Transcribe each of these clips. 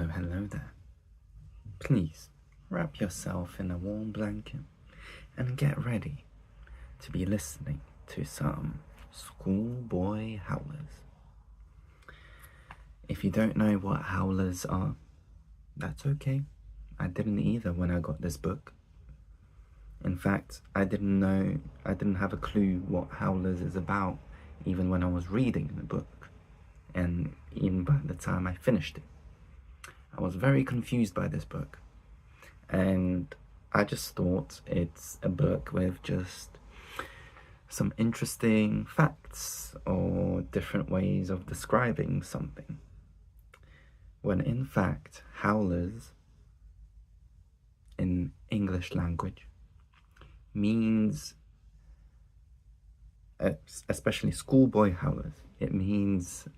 Hello there. Please wrap yourself in a warm blanket and get ready to be listening to some Schoolboy Howlers. If you don't know what howlers are, that's okay. I didn't either when I got this book. In fact, I didn't have a clue what howlers is about even when I was reading the book, and even by the time I finished it. I was very confused by this book, and I just thought it's a book with just some interesting facts or different ways of describing something, when in fact howlers in English language means, especially Schoolboy Howlers, it means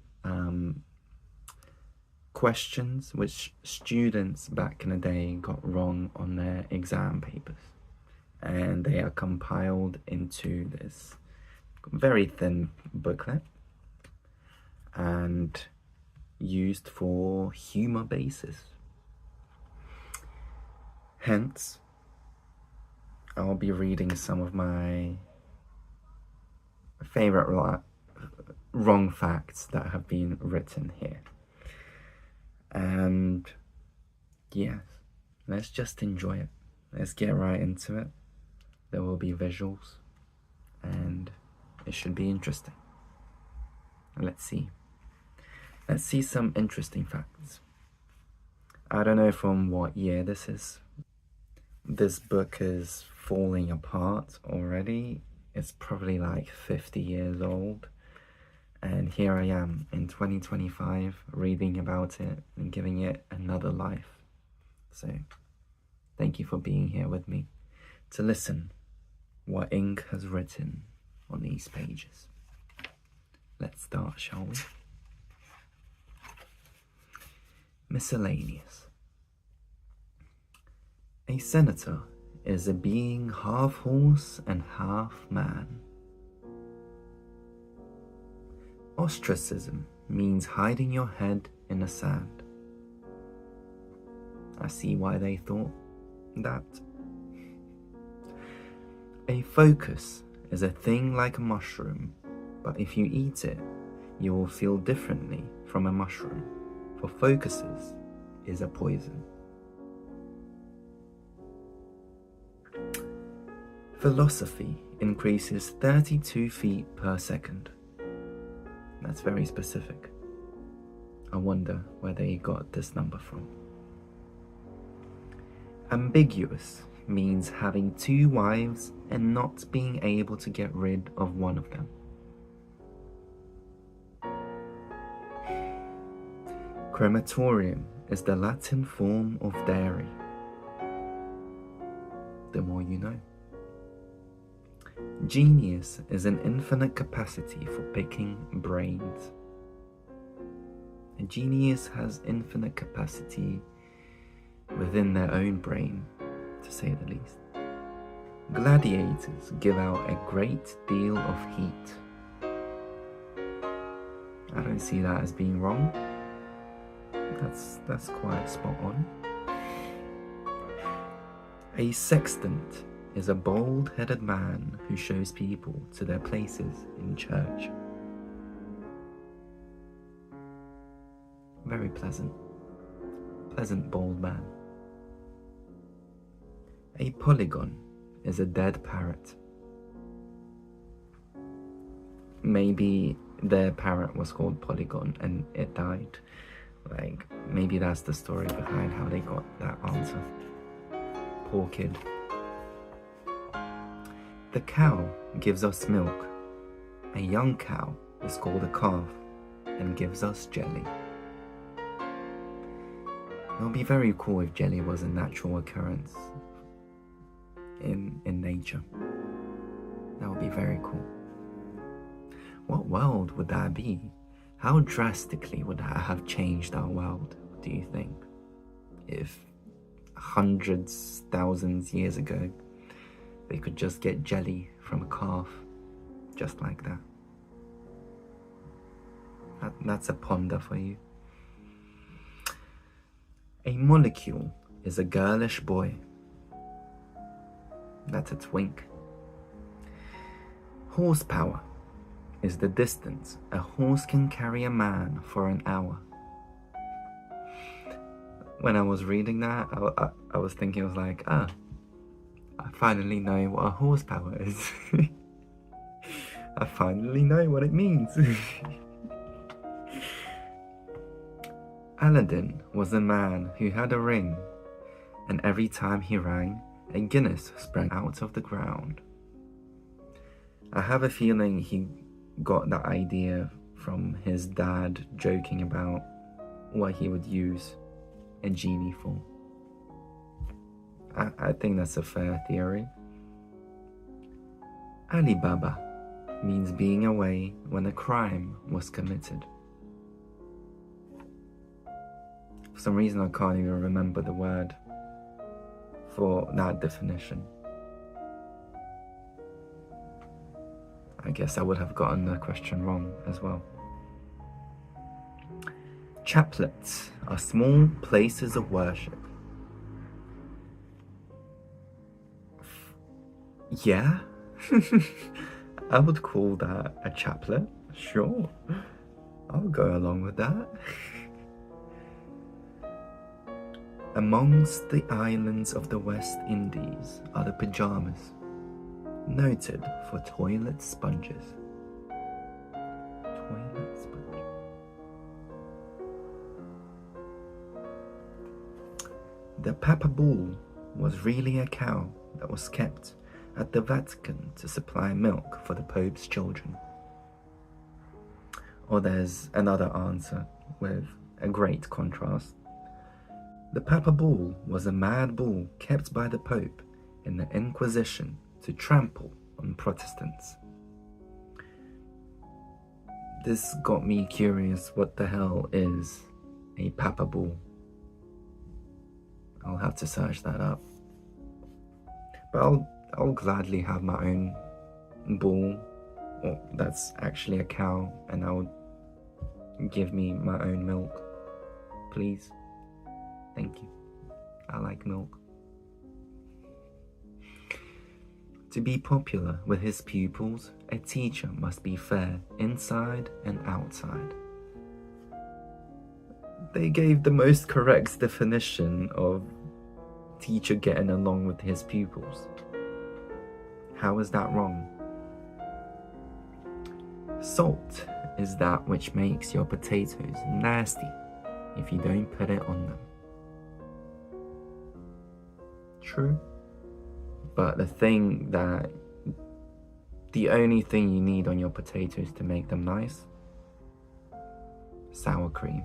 questions which students back in the day got wrong on their exam papers, and they are compiled into this very thin booklet and used for humor basis. Hence, I'll be reading some of my favorite wrong facts that have been written here. And yes, let's just enjoy it. Let's get right into it. There will be visuals and it should be interesting. Let's see some interesting facts. I don't know from what year this is. This book is falling apart already. It's probably like 50 years old. And here I am in 2025 reading about it and giving it another life. So thank you for being here with me to listen what ink has written on these pages. Let's start, shall we? Miscellaneous. A senator is a being half horse and half man. Ostracism means hiding your head in the sand. I see why they thought that. A focus is a thing like a mushroom, but if you eat it, you will feel differently from a mushroom, for focuses is a poison. Philosophy increases 32 feet per second. That's very specific. I wonder where they got this number from. Ambiguous means having two wives and not being able to get rid of one of them. Crematorium is the Latin form of dairy. The more you know. Genius is an infinite capacity for picking brains. A genius has infinite capacity within their own brain, to say the least. Gladiators give out a great deal of heat. I don't see that as being wrong. That's quite spot on. A sextant is a bald-headed man who shows people to their places in church. Very pleasant bald man. A polygon is a dead parrot. Maybe their parrot was called Polygon and it died. Like, maybe that's the story behind how they got that answer. Poor kid. The cow gives us milk. A young cow is called a calf and gives us jelly. It would be very cool if jelly was a natural occurrence in nature. That would be very cool. What world would that be? How drastically would that have changed our world, do you think? If hundreds, thousands years ago, they could just get jelly from a calf, just like that. That's a ponder for you. A molecule is a girlish boy. That's a twink. Horsepower is the distance a horse can carry a man for an hour. When I was reading that, I was thinking, I was like, I finally know what a horsepower is. I finally know what it means. Aladdin was a man who had a ring, and every time he rang, a Guinness sprang out of the ground. I have a feeling he got that idea from his dad joking about what he would use a genie for. I think that's a fair theory. Alibaba means being away when a crime was committed. For some reason I can't even remember the word for that definition. I guess I would have gotten the question wrong as well. Chaplets are small places of worship. Yeah, I would call that a chaplet. Sure, I'll go along with that. Amongst the islands of the West Indies are the pajamas, noted for toilet sponges. Toilet sponge. The Papa Bull was really a cow that was kept at the Vatican to supply milk for the Pope's children. Or there's another answer with a great contrast. The Papa Bull was a mad bull kept by the Pope in the Inquisition to trample on Protestants. This got me curious, what the hell is a Papa Bull? I'll have to search that up. But I'll gladly have my own bull, or that's actually a cow, and I'll give me my own milk, please. Thank you. I like milk. To be popular with his pupils, a teacher must be fair inside and outside. They gave the most correct definition of teacher getting along with his pupils. How is that wrong? Salt is that which makes your potatoes nasty if you don't put it on them. True. But the only thing you need on your potatoes to make them nice, sour cream.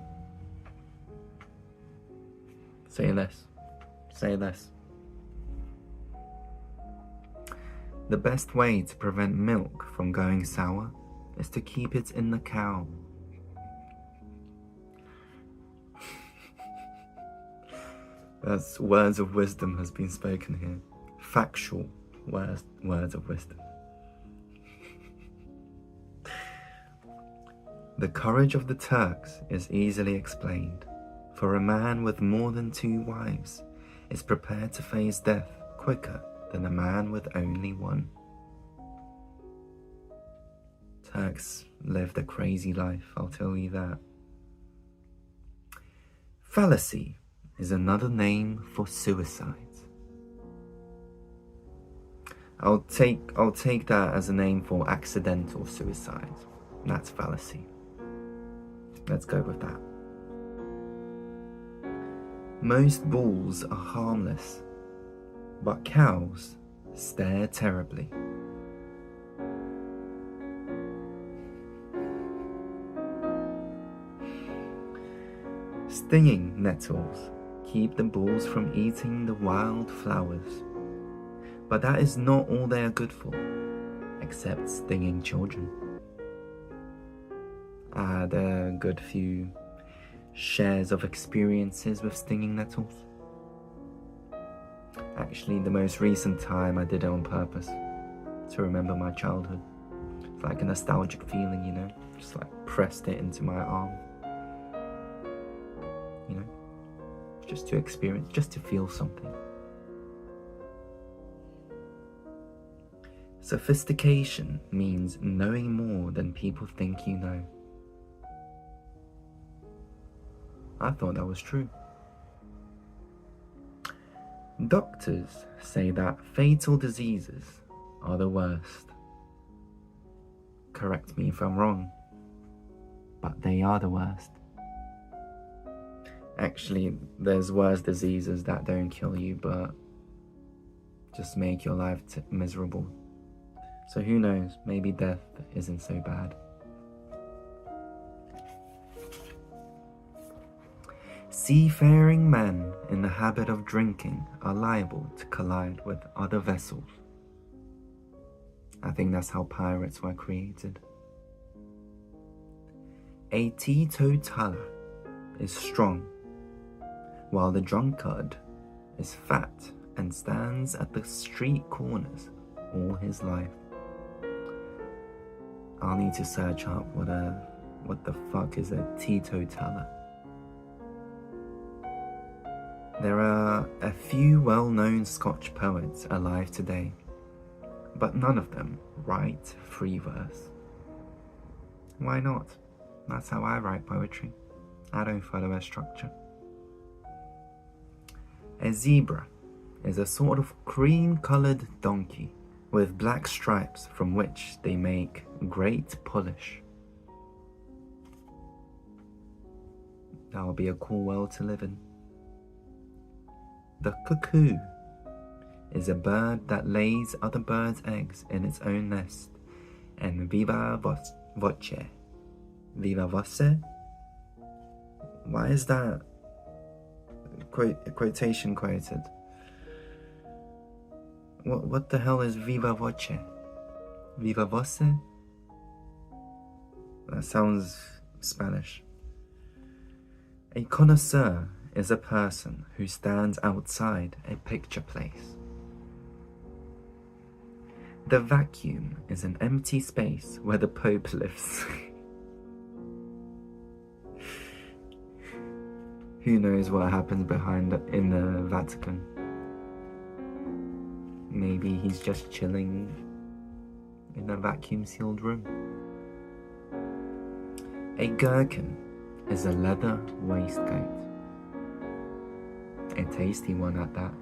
Say less. Say less. The best way to prevent milk from going sour is to keep it in the cow. As words of wisdom has been spoken here. Factual words of wisdom. The courage of the Turks is easily explained, for a man with more than 2 wives is prepared to face death quicker than a man with only one. Turks lived a crazy life, I'll tell you that. Fallacy is another name for suicide. I'll take that as a name for accidental suicide. That's fallacy. Let's go with that. Most bulls are harmless, but cows stare terribly. Stinging nettles keep the bulls from eating the wild flowers, but that is not all they are good for, except stinging children. I had a good few shares of experiences with stinging nettles. Actually, the most recent time I did it on purpose to remember my childhood. It's like a nostalgic feeling, you know, just like pressed it into my arm. You know, just to experience, just to feel something. Sophistication means knowing more than people think you know. I thought that was true. Doctors say that fatal diseases are the worst. Correct me if I'm wrong, but they are the worst. Actually, there's worse diseases that don't kill you, but just make your life miserable. So who knows, maybe death isn't so bad. Seafaring men in the habit of drinking are liable to collide with other vessels. I think that's how pirates were created. A teetotaler is strong, while the drunkard is fat and stands at the street corners all his life. I'll need to search up what the fuck is a teetotaler. There are a few well-known Scotch poets alive today, but none of them write free verse. Why not? That's how I write poetry. I don't follow a structure. A zebra is a sort of cream-colored donkey with black stripes from which they make great polish. That would be a cool world to live in. The cuckoo is a bird that lays other birds' eggs in its own nest, and viva voce. Viva voce? Why is that quotation quoted? What the hell is viva voce? Viva voce? That sounds Spanish. A connoisseur is a person who stands outside a picture place. The vacuum is an empty space where the Pope lives. Who knows what happens in the Vatican? Maybe he's just chilling in a vacuum-sealed room. A gherkin is a leather waistcoat. A tasty one at that.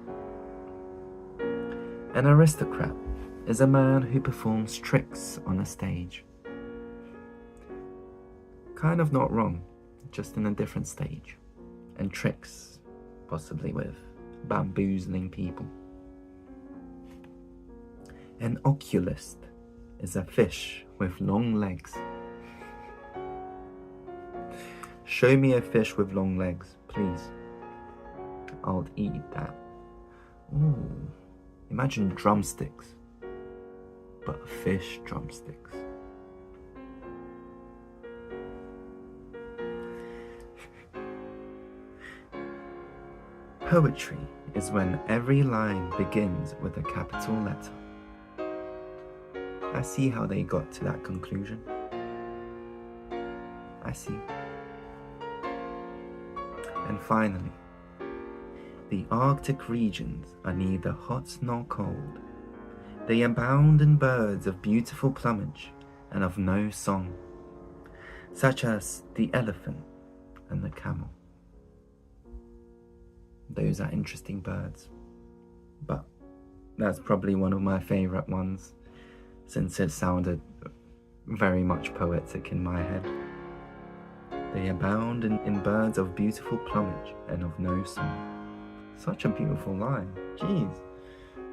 An aristocrat is a man who performs tricks on a stage. Kind of not wrong, just in a different stage. And tricks, possibly with bamboozling people. An oculist is a fish with long legs. Show me a fish with long legs, please. I'll eat that. Ooh, imagine drumsticks, but fish drumsticks. Poetry is when every line begins with a capital letter. I see how they got to that conclusion. I see. And finally, the Arctic regions are neither hot nor cold. They abound in birds of beautiful plumage and of no song, such as the elephant and the camel. Those are interesting birds, but that's probably one of my favorite ones, since it sounded very much poetic in my head. They abound in birds of beautiful plumage and of no song. Such a beautiful line. Jeez.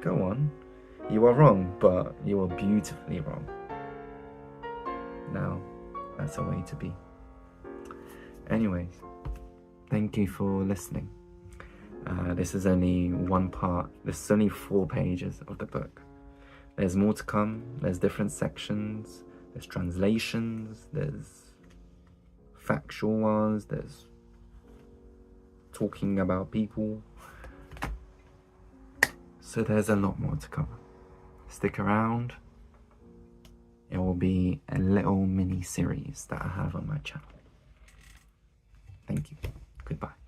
Go on. You are wrong, but you are beautifully wrong. Now, that's a way to be. Anyways, thank you for listening. This is only one part. This is only 4 pages of the book. There's more to come. There's different sections. There's translations. There's factual ones. There's talking about people. So there's a lot more to cover. Stick around. It will be a little mini series that I have on my channel. Thank you. Goodbye.